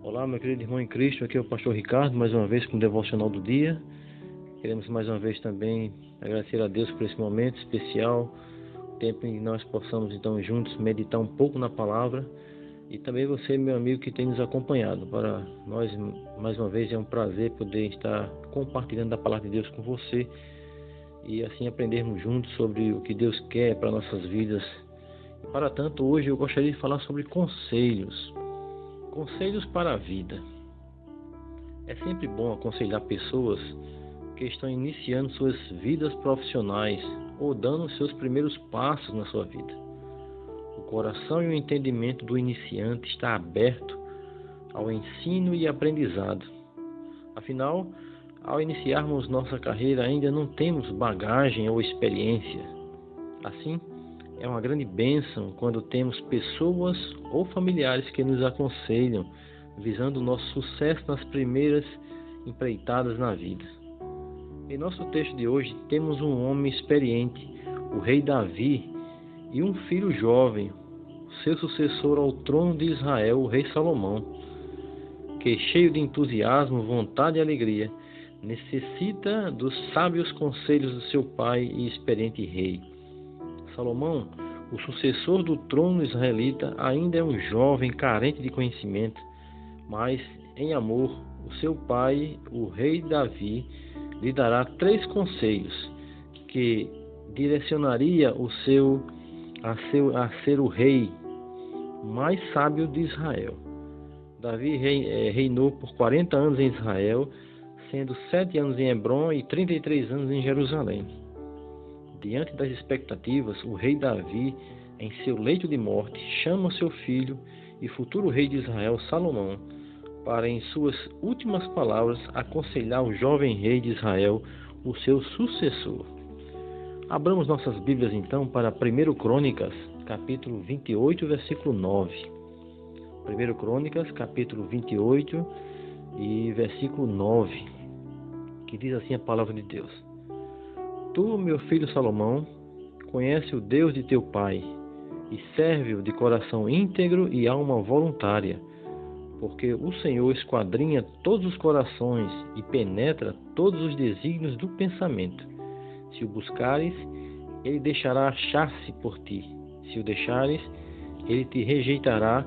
Olá, meu querido irmão em Cristo, aqui é o pastor Ricardo, mais uma vez com o devocional do dia. Queremos mais uma vez também agradecer a Deus por esse momento especial, tempo em que nós possamos então juntos meditar um pouco na palavra, e também você, meu amigo, que tem nos acompanhado. Para nós, mais uma vez, é um prazer poder estar compartilhando a palavra de Deus com você e assim aprendermos juntos sobre o que Deus quer para nossas vidas. E para tanto, hoje eu gostaria de falar sobre conselhos. Conselhos para a vida. É sempre bom aconselhar pessoas que estão iniciando suas vidas profissionais ou dando seus primeiros passos na sua vida. O coração e o entendimento do iniciante está aberto ao ensino e aprendizado. Afinal, ao iniciarmos nossa carreira, ainda não temos bagagem ou experiência. Assim, é uma grande bênção quando temos pessoas ou familiares que nos aconselham, visando o nosso sucesso nas primeiras empreitadas na vida. Em nosso texto de hoje, temos um homem experiente, o rei Davi, e um filho jovem, seu sucessor ao trono de Israel, o rei Salomão, que, cheio de entusiasmo, vontade e alegria, necessita dos sábios conselhos do seu pai e experiente rei. Salomão, o sucessor do trono israelita, ainda é um jovem carente de conhecimento, mas, em amor, o seu pai, o rei Davi, lhe dará 3 conselhos que direcionaria a ser o rei mais sábio de Israel. Davi reinou por 40 anos em Israel, sendo 7 anos em Hebrom e 33 anos em Jerusalém. Diante das expectativas, o rei Davi, em seu leito de morte, chama seu filho e futuro rei de Israel, Salomão, para, em suas últimas palavras, aconselhar o jovem rei de Israel, o seu sucessor. Abramos nossas Bíblias então para 1 Crônicas, capítulo 28, versículo 9. 1 Crônicas, capítulo 28 e versículo 9, que diz assim a palavra de Deus: Tu, meu filho Salomão, conhece o Deus de teu pai e serve-o de coração íntegro e alma voluntária, porque o Senhor esquadrinha todos os corações e penetra todos os desígnios do pensamento. Se o buscares, ele deixará achar-se por ti. Se o deixares, ele te rejeitará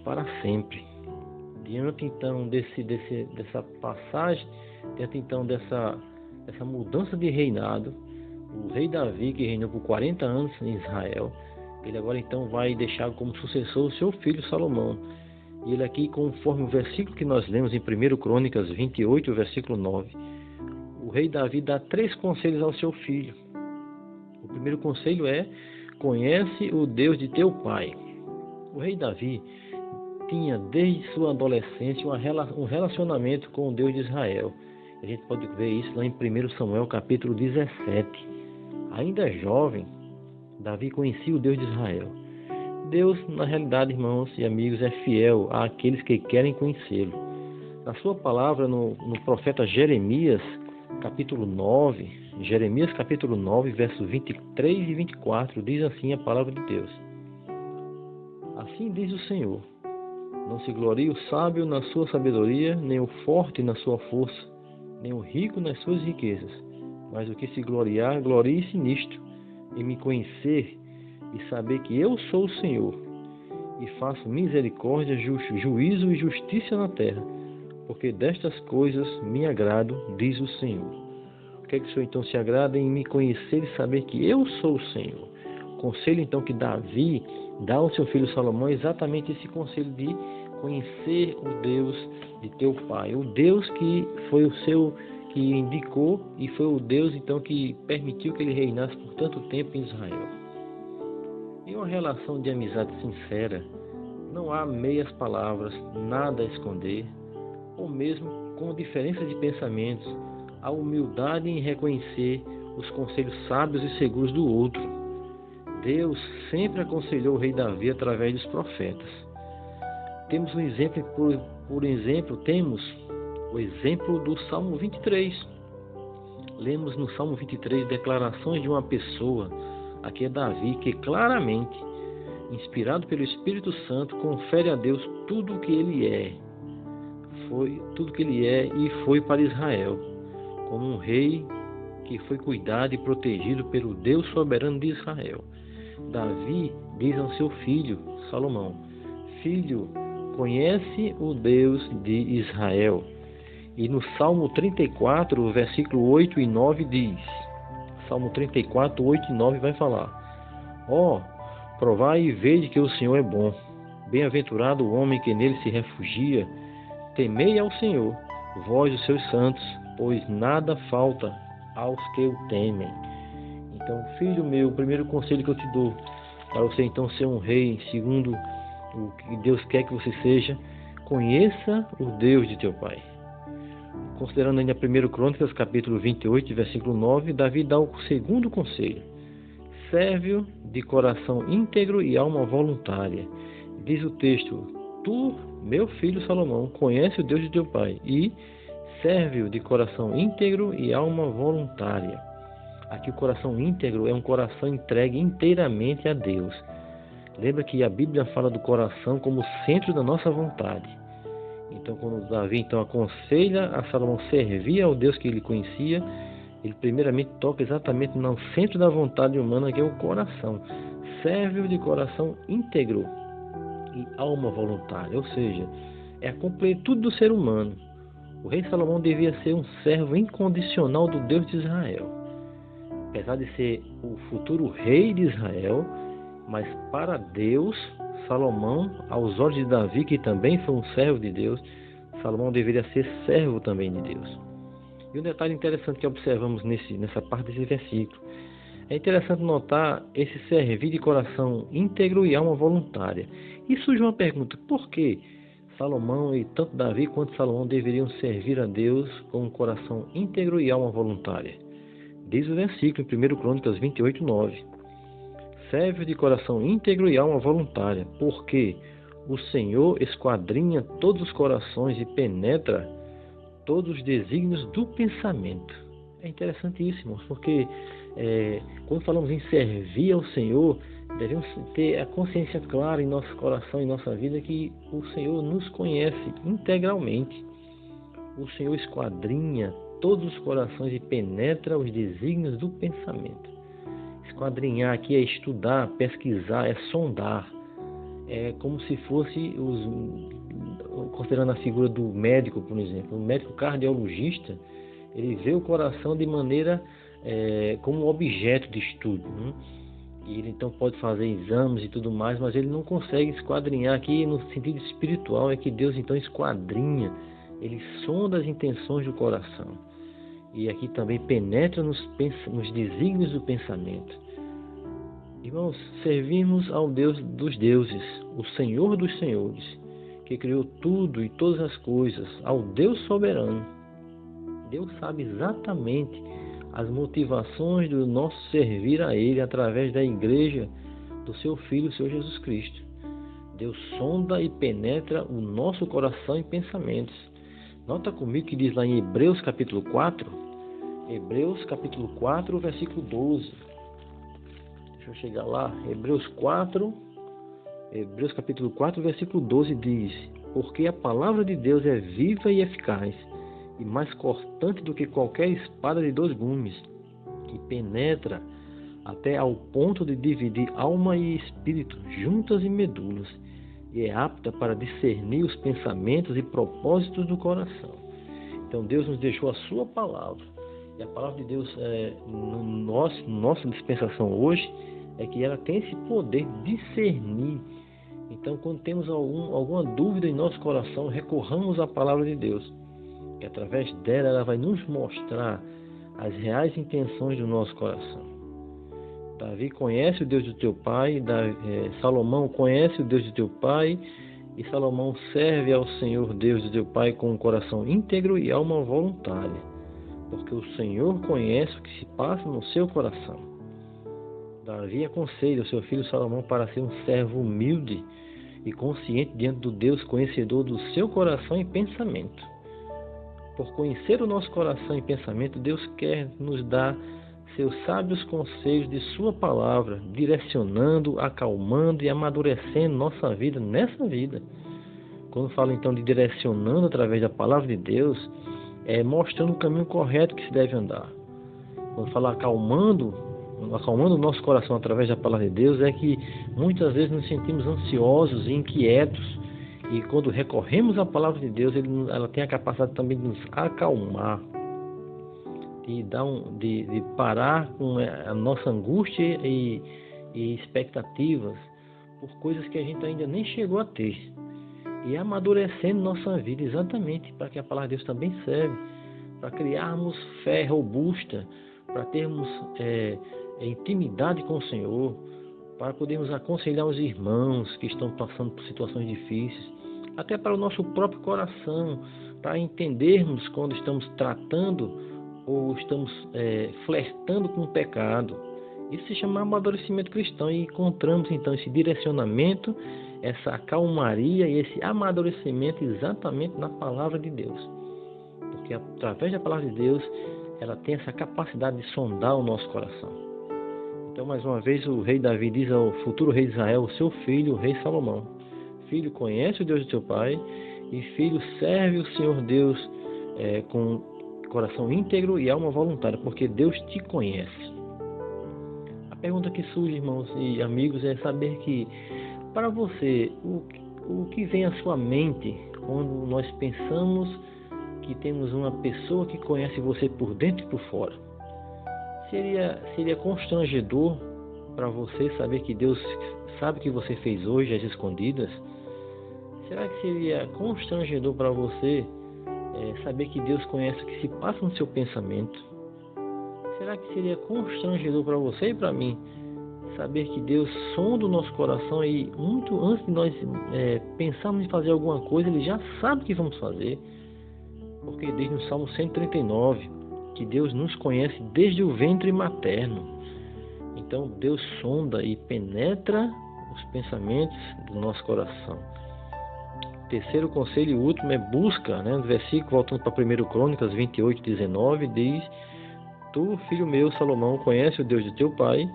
para sempre. Diante então dessa passagem, diante então dessa mudança de reinado, o rei Davi, que reinou por 40 anos em Israel, ele agora então vai deixar como sucessor o seu filho Salomão. E ele aqui, conforme o versículo que nós lemos em 1 Crônicas 28, versículo 9, o rei Davi dá 3 conselhos ao seu filho. O primeiro conselho é: conhece o Deus de teu pai. O rei Davi tinha desde sua adolescência um relacionamento com o Deus de Israel. A gente pode ver isso lá em 1 Samuel capítulo 17. Ainda jovem, Davi conhecia o Deus de Israel. Deus, na realidade, irmãos e amigos, é fiel àqueles que querem conhecê-lo. Na sua palavra, no profeta Jeremias, capítulo 9, versos 23 e 24, diz assim a palavra de Deus: Assim diz o Senhor: Não se glorie o sábio na sua sabedoria, nem o forte na sua força, nem o rico nas suas riquezas, mas o que se gloriar, glorie-se nisto, em me conhecer e saber que eu sou o Senhor, e faço misericórdia, juízo e justiça na terra, porque destas coisas me agrado, diz o Senhor. O que é que o Senhor então se agrada? Em me conhecer e saber que eu sou o Senhor. O conselho então que Davi dá ao seu filho Salomão é exatamente esse conselho de conhecer o Deus de teu pai, o Deus que foi que indicou e foi o Deus então que permitiu que ele reinasse por tanto tempo em Israel. Em uma relação de amizade sincera, não há meias palavras, nada a esconder, ou mesmo com diferença de pensamentos, a humildade em reconhecer os conselhos sábios e seguros do outro. Deus sempre aconselhou o rei Davi através dos profetas. Temos temos o exemplo do Salmo 23. Lemos no Salmo 23 declarações de uma pessoa, aqui é Davi, que claramente, inspirado pelo Espírito Santo, confere a Deus tudo o que ele é. foi tudo que ele é e foi para Israel, como um rei que foi cuidado e protegido pelo Deus soberano de Israel. Davi diz ao seu filho, Salomão: Filho, conhece o Deus de Israel. E no Salmo 34, versículo 8 e 9 diz, Salmo 34, 8 e 9 vai falar: Ó, provai e vede que o Senhor é bom. Bem-aventurado o homem que nele se refugia. Temei ao Senhor, vós os seus santos, pois nada falta aos que o temem. Então, filho meu, o primeiro conselho que eu te dou, para você então ser um rei, segundo o que Deus quer que você seja, conheça o Deus de teu pai. Considerando ainda 1 Crônicas, capítulo 28, versículo 9, Davi dá o segundo conselho: serve-o de coração íntegro e alma voluntária. Diz o texto: tu, meu filho Salomão, conhece o Deus de teu pai e serve-o de coração íntegro e alma voluntária. Aqui o coração íntegro é um coração entregue inteiramente a Deus. Lembra que a Bíblia fala do coração como centro da nossa vontade. Então, quando Davi então aconselha a Salomão servir ao Deus que ele conhecia, ele primeiramente toca exatamente no centro da vontade humana, que é o coração. Serve-o de coração íntegro e alma voluntária, ou seja, é a completude do ser humano. O rei Salomão devia ser um servo incondicional do Deus de Israel. Apesar de ser o futuro rei de Israel, mas para Deus, Salomão, aos olhos de Davi, que também foi um servo de Deus, Salomão deveria ser servo também de Deus. E um detalhe interessante que observamos nessa parte desse versículo, é interessante notar esse servir de coração íntegro e alma voluntária. E surge uma pergunta: por que Salomão, e tanto Davi quanto Salomão, deveriam servir a Deus com um coração íntegro e alma voluntária? Diz o versículo em 1 Crônicas 28, 9. Serve de coração íntegro e alma voluntária, porque o Senhor esquadrinha todos os corações e penetra todos os desígnios do pensamento. É interessantíssimo, porque quando falamos em servir ao Senhor, devemos ter a consciência clara em nosso coração e nossa vida que o Senhor nos conhece integralmente. O Senhor esquadrinha todos os corações e penetra os desígnios do pensamento. Esquadrinhar aqui é estudar, pesquisar, é sondar. É como se fosse, considerando a figura do médico, por exemplo, o médico cardiologista, ele vê o coração de maneira como um objeto de estudo, né? E ele então pode fazer exames e tudo mais, mas ele não consegue esquadrinhar aqui no sentido espiritual, é que Deus então esquadrinha, ele sonda as intenções do coração. E aqui também penetra nos desígnios do pensamento. Irmãos, servimos ao Deus dos deuses, o Senhor dos senhores, que criou tudo e todas as coisas, ao Deus soberano. Deus sabe exatamente as motivações do nosso servir a Ele através da igreja do seu Filho, o Senhor Jesus Cristo. Deus sonda e penetra o nosso coração e pensamentos. Nota comigo que diz lá em Hebreus capítulo 4, Hebreus capítulo 4, versículo 12. Deixa eu chegar lá. Hebreus capítulo 4, versículo 12 diz: porque a palavra de Deus é viva e eficaz, e mais cortante do que qualquer espada de 2 gumes, que penetra até ao ponto de dividir alma e espírito, juntas e medulas, e é apta para discernir os pensamentos e propósitos do coração. Então Deus nos deixou a sua palavra, e a palavra de Deus nossa dispensação hoje é que ela tem esse poder de discernir. Então, quando temos alguma dúvida em nosso coração, recorramos à palavra de Deus, que através dela ela vai nos mostrar as reais intenções do nosso coração. Davi conhece o Deus do teu pai, Salomão conhece o Deus do teu pai, e Salomão serve ao Senhor Deus do teu pai com um coração íntegro e alma voluntária, porque o Senhor conhece o que se passa no seu coração. Davi aconselha o seu filho Salomão para ser um servo humilde e consciente diante do Deus conhecedor do seu coração e pensamento. Por conhecer o nosso coração e pensamento, Deus quer nos dar seus sábios conselhos de sua palavra, direcionando, acalmando e amadurecendo nossa vida nessa vida. quando fala então de direcionando através da palavra de Deus, é mostrando o caminho correto que se deve andar. Quando fala acalmando o nosso coração através da palavra de Deus, é que muitas vezes nos sentimos ansiosos e inquietos, e quando recorremos à palavra de Deus, ela tem a capacidade também de nos acalmar, de parar com a nossa angústia e expectativas por coisas que a gente ainda nem chegou a ter, e amadurecendo nossa vida exatamente para que a palavra de Deus também serve, para criarmos fé robusta, para termos intimidade com o Senhor, para podermos aconselhar os irmãos que estão passando por situações difíceis, até para o nosso próprio coração, para entendermos quando estamos tratando ou estamos flertando com o pecado. Isso se chama amadurecimento cristão, e encontramos então esse direcionamento, essa calmaria e esse amadurecimento exatamente na palavra de Deus. Porque através da palavra de Deus, ela tem essa capacidade de sondar o nosso coração. Então, mais uma vez, o rei Davi diz ao futuro rei de Israel, o seu filho, o rei Salomão: filho, conhece o Deus do teu pai, e filho, serve o Senhor Deus com coração íntegro e alma voluntária, porque Deus te conhece. A pergunta que surge, irmãos e amigos, é saber que, para você, o que vem à sua mente quando nós pensamos que temos uma pessoa que conhece você por dentro e por fora? Seria constrangedor para você saber que Deus sabe o que você fez hoje às escondidas? Será que seria constrangedor para você saber que Deus conhece o que se passa no seu pensamento? Será que seria constrangedor para você e para mim saber que Deus sonda o nosso coração, e muito antes de nós pensarmos em fazer alguma coisa, Ele já sabe o que vamos fazer? Porque diz no Salmo 139 que Deus nos conhece desde o ventre materno. Então Deus sonda e penetra os pensamentos do nosso coração. Terceiro conselho e último é busca, né? No versículo, voltando para 1 Crônicas 28:19, diz: tu, filho meu, Salomão, conhece o Deus de teu pai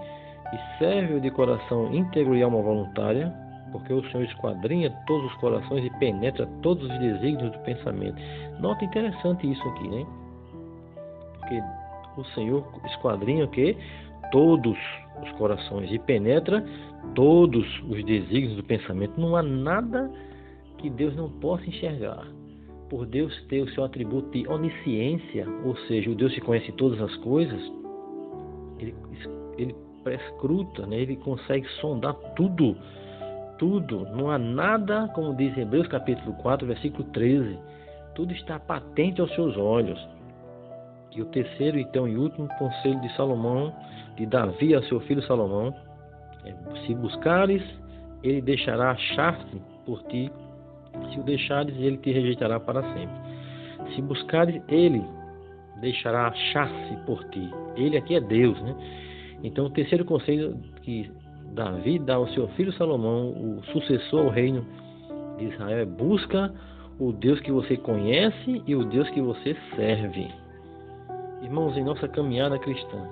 e serve-o de coração íntegro e alma voluntária, porque o Senhor esquadrinha todos os corações e penetra todos os desígnios do pensamento. Nota interessante isso aqui, né? Porque o Senhor esquadrinha o quê? Todos os corações e penetra todos os desígnios do pensamento. Não há nada que Deus não possa enxergar. Por Deus ter o seu atributo de onisciência, ou seja, o Deus que conhece todas as coisas, ele prescruta, né? Ele consegue sondar tudo. Não há nada, como diz Hebreus capítulo 4, versículo 13, tudo está patente aos seus olhos. E o terceiro, então, e último conselho de Salomão, de Davi a seu filho Salomão, é: se buscares, ele deixará achar-se por ti; se o deixares, ele te rejeitará para sempre. Se buscares, ele deixará achar-se por ti. Ele aqui é Deus, né? Então, o terceiro conselho que Davi dá ao seu filho Salomão, o sucessor ao reino de Israel, é: busca o Deus que você conhece e o Deus que você serve. Irmãos, em nossa caminhada cristã,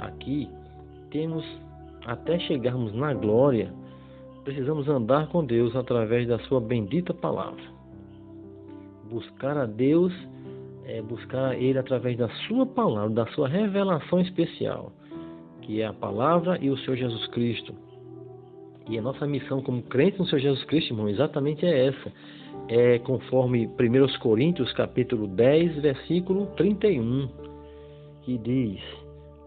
aqui temos, até chegarmos na glória, precisamos andar com Deus através da sua bendita palavra. Buscar a Deus é buscar Ele através da sua palavra, da sua revelação especial, que é a palavra e o Senhor Jesus Cristo. E a nossa missão como crentes no Senhor Jesus Cristo, irmão, exatamente é essa. É conforme 1 Coríntios capítulo 10, versículo 31, que diz: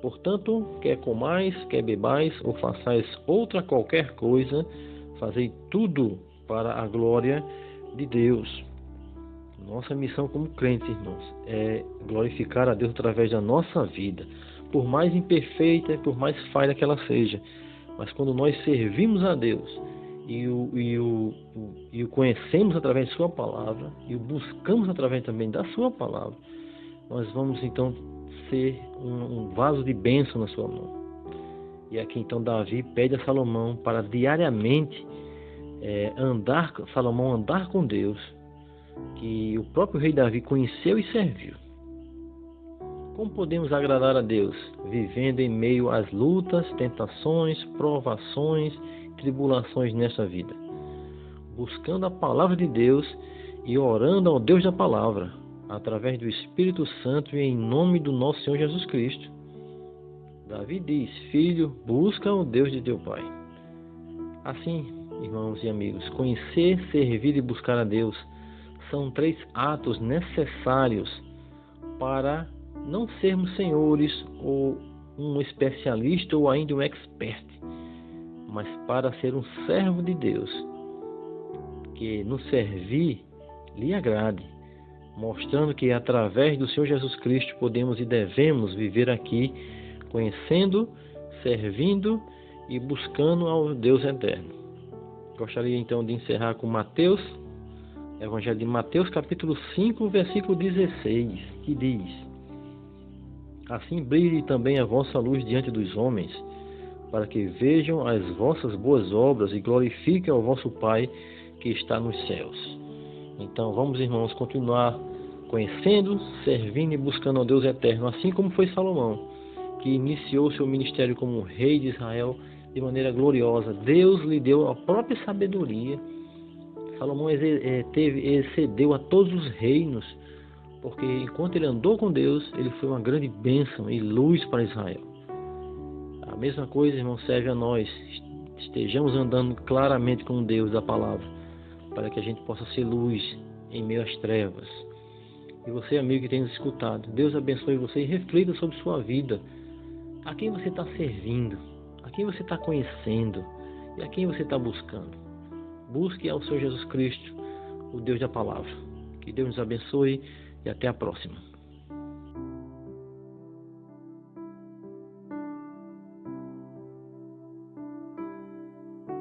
portanto, quer comais, quer bebais, ou façais outra qualquer coisa, fazei tudo para a glória de Deus. Nossa missão como crentes, irmãos, é glorificar a Deus através da nossa vida, por mais imperfeita, por mais falha que ela seja. Mas quando nós servimos a Deus e o conhecemos através de sua palavra, e o buscamos através também da sua palavra, nós vamos então ser um vaso de bênção na sua mão. E aqui então Davi pede a Salomão para diariamente Salomão andar com Deus, que o próprio rei Davi conheceu e serviu. Como podemos agradar a Deus? Vivendo em meio às lutas, tentações, provações, tribulações nessa vida. buscando a palavra de Deus e orando ao Deus da palavra, através do Espírito Santo e em nome do nosso Senhor Jesus Cristo. Davi diz: filho, busca o Deus de teu pai. Assim, irmãos e amigos, conhecer, servir e buscar a Deus são 3 atos necessários para não sermos senhores ou um especialista ou ainda um expert, mas para ser um servo de Deus, que nos servir lhe agrade, mostrando que através do Senhor Jesus Cristo podemos e devemos viver aqui, conhecendo, servindo e buscando ao Deus eterno. Gostaria então de encerrar com Mateus, Evangelho de Mateus, capítulo 5, versículo 16, que diz: assim brilhe também a vossa luz diante dos homens, para que vejam as vossas boas obras e glorifiquem ao vosso Pai que está nos céus. Então vamos, irmãos, continuar conhecendo, servindo e buscando ao Deus eterno, assim como foi Salomão, que iniciou seu ministério como rei de Israel de maneira gloriosa. Deus lhe deu a própria sabedoria. Salomão excedeu a todos os reinos, porque enquanto ele andou com Deus, ele foi uma grande bênção e luz para Israel. A mesma coisa, irmão, serve a nós. Estejamos andando claramente com Deus da palavra, para que a gente possa ser luz em meio às trevas. E você, amigo que tem nos escutado, Deus abençoe você e reflita sobre sua vida. A quem você está servindo? A quem você está conhecendo? E a quem você está buscando? Busque ao Senhor Jesus Cristo, o Deus da palavra. Que Deus nos abençoe e até a próxima.